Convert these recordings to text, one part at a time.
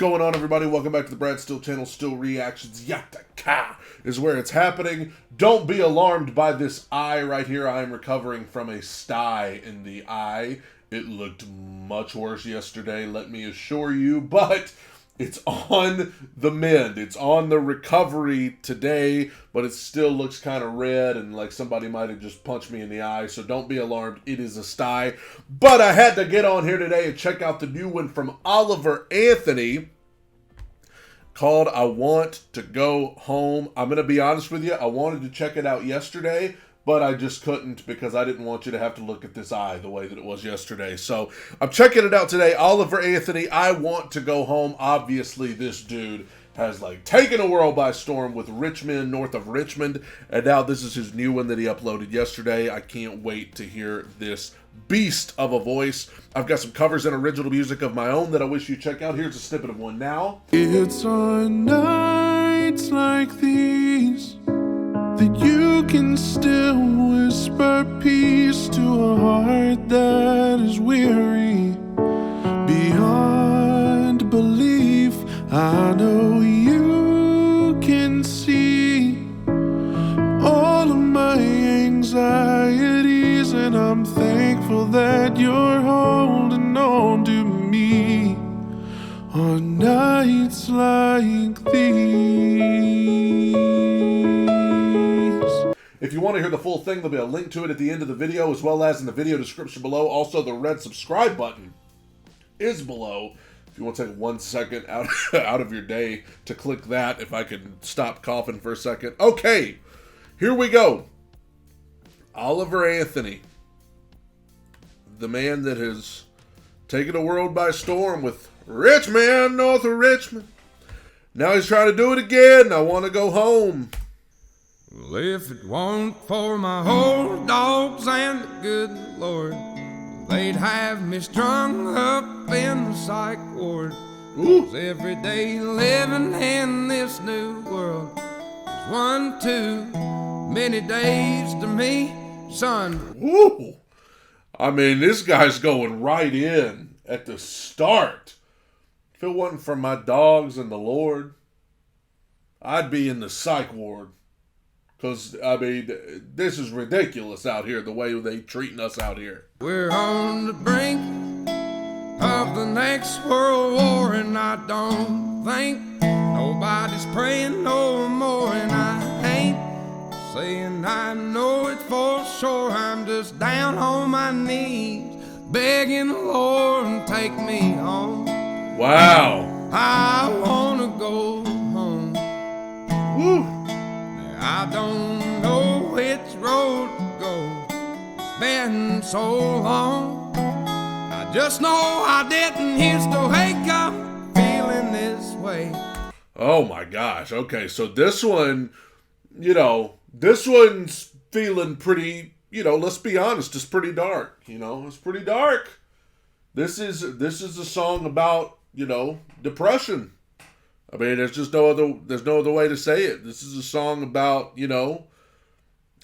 going on, everybody? Welcome back to the Brad Steele channel. Steele Reactions Yataka is where it's happening. Don't be alarmed by this eye right here. I am recovering from a sty in the eye. It looked much worse yesterday, let me assure you, but it's on the mend. It's on the recovery today, but it still looks kind of red and like somebody might have just punched me in the eye, so don't be alarmed. It is a sty. But I had to get on here today and check out the new one from Oliver Anthony called I Want to Go Home. I'm going to be honest with you. I wanted to check it out yesterday, but I just couldn't because I didn't want you to have to look at this eye the way that it was yesterday. So I'm checking it out today. Oliver Anthony, I Want to Go Home. Obviously, this dude has like taken a world by storm with Rich Men North of Richmond. And now this is his new one that he uploaded yesterday. I can't wait to hear this beast of a voice. I've got some covers and original music of my own that I wish you'd check out. Here's a snippet of one now. It's on nights like these that you can still whisper peace to a heart that is weary beyond belief. I know you can see all of my anxieties, and I'm thankful that you're holding on to me on nights like these. If you want to hear the full thing, there'll be a link to it at the end of the video, as well as in the video description below. Also, the red subscribe button is below. If you want to take 1 second out of your day to click that, if I can stop coughing for a second. Okay, here we go. Oliver Anthony, the man that has taken the world by storm with Rich Man North of Richmond. Now he's trying to do it again. I want to go home. Well, if it weren't for my old dogs and the good Lord, they'd have me strung up in the psych ward. 'Cause every day living in this new world is one too many days to me, son. Woo! I mean, this guy's going right in at the start. If it wasn't for my dogs and the Lord, I'd be in the psych ward. Because, I mean, this is ridiculous out here, the way they treating us out here. We're on the brink of the next world war, and I don't think nobody's praying no more, and I ain't saying I know it for sure. I'm just down on my knees, begging the Lord to take me home. Wow. I wanna go home. Woo. I don't know which road to go. It's been so long. I just know I didn't used to wake up feeling this way. Oh my gosh. Okay, so this one, this one's feeling pretty, let's be honest, it's pretty dark. It's pretty dark. This is a song about, depression. I mean, there's no other way to say it. This is a song about,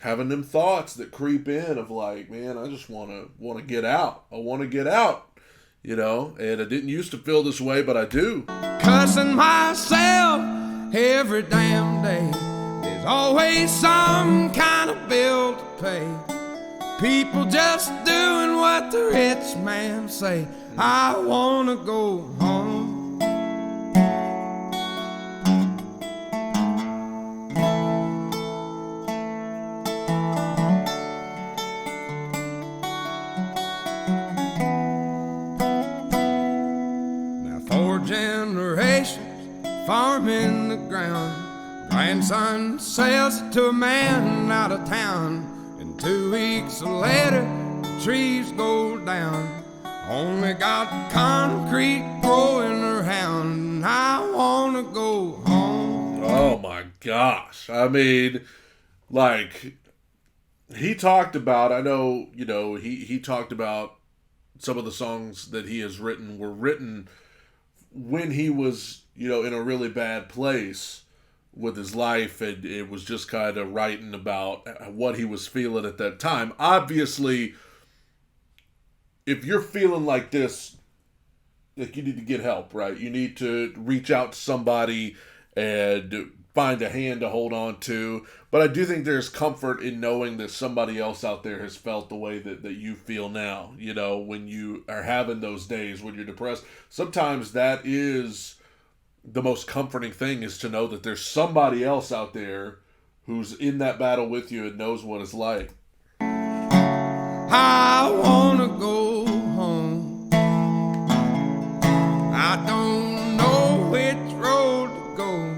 having them thoughts that creep in of like, man, I just want to get out. I want to get out, and I didn't used to feel this way, but I do. Cussing myself every damn day. There's always some kind of bill to pay. People just doing what the rich man say. I want to go home. Generations farming the ground. Grandson sells it to a man out of town, and 2 weeks later the trees go down. Only got concrete growing around. I wanna go home. Oh my gosh. I mean, like, he talked about, I know, he talked about some of the songs that he has written were written when he was, in a really bad place with his life, and it was just kind of writing about what he was feeling at that time. Obviously, if you're feeling like this like, you need to get help, right? You need to reach out to somebody and find a hand to hold on to. But I do think there's comfort in knowing that somebody else out there has felt the way that you feel now. You know, when you are having those days when you're depressed, sometimes that is the most comforting thing, is to know that there's somebody else out there who's in that battle with you and knows what it's like. I wanna go home. I don't know which road to go.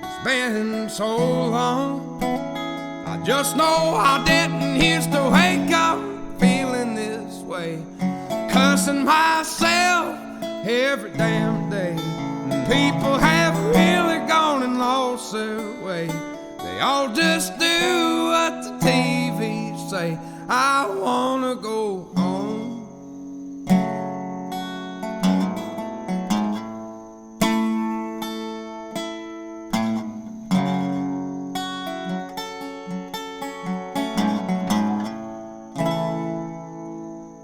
It's been so long. I just know I didn't used to wake up feeling this way, cussing myself every damn day. People have really gone and lost their way. They all just do what the TV say. I wanna go home.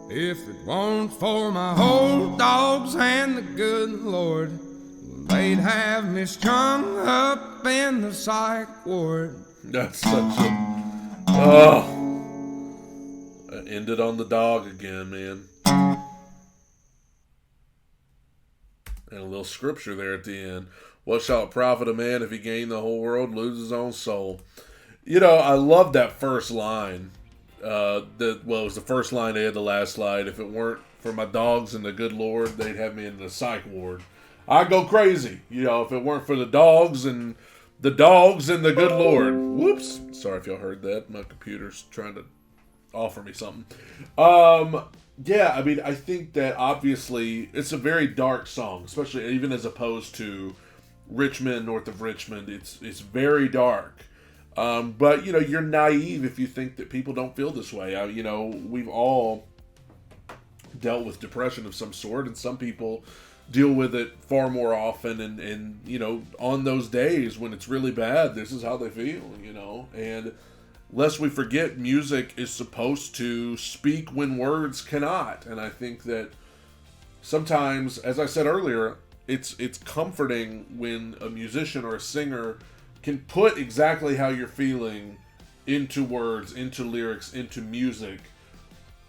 If it weren't for my old dogs and the good Lord, they'd have me strung up in the psych ward. That's such a... Oh. I ended on the dog again, man. And a little scripture there at the end. What shall it profit a man if he gain the whole world, lose his own soul? You know, I love that first line. It was the first line, they had the last line. If it weren't for my dogs and the good Lord, they'd have me in the psych ward. I'd go crazy, you know, if it weren't for the dogs and the good Lord. Whoops. Sorry if y'all heard that. My computer's trying to offer me something. Yeah, I mean, I think that obviously it's a very dark song, especially even as opposed to Richmond, North of Richmond. It's very dark. But, you know, you're naive if you think that people don't feel this way. You know, we've all dealt with depression of some sort, and some people deal with it far more often. And you know, on those days when it's really bad, this is how they feel, you know. And lest we forget, music is supposed to speak when words cannot. And I think that sometimes, as I said earlier, it's comforting when a musician or a singer can put exactly how you're feeling into words, into lyrics, into music.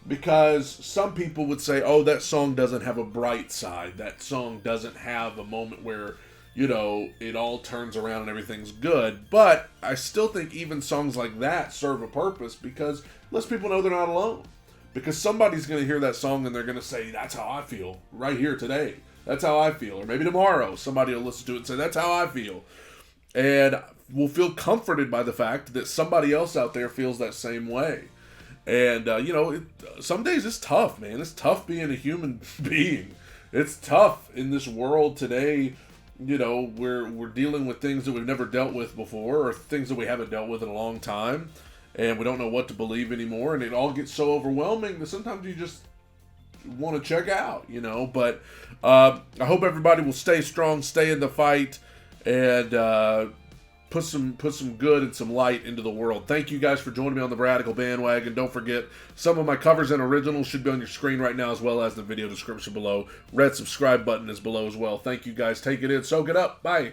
Because some people would say, oh, that song doesn't have a bright side. That song doesn't have a moment where, you know, it all turns around and everything's good. But I still think even songs like that serve a purpose, because lets people know they're not alone. Because somebody's going to hear that song and they're going to say, that's how I feel right here today. That's how I feel. Or maybe tomorrow somebody will listen to it and say, that's how I feel. And we'll feel comforted by the fact that somebody else out there feels that same way. And, you know, some days it's tough, man. It's tough being a human being. It's tough in this world today. You know, we're dealing with things that we've never dealt with before, or things that we haven't dealt with in a long time. And we don't know what to believe anymore. And it all gets so overwhelming that sometimes you just want to check out, you know. But I hope everybody will stay strong, stay in the fight, and put some good and some light into the world. Thank you guys for joining me on the Radical Bandwagon. Don't forget, some of my covers and originals should be on your screen right now, as well as the video description below. Red subscribe button is below as well. Thank you guys. Take it in. Soak it up. Bye.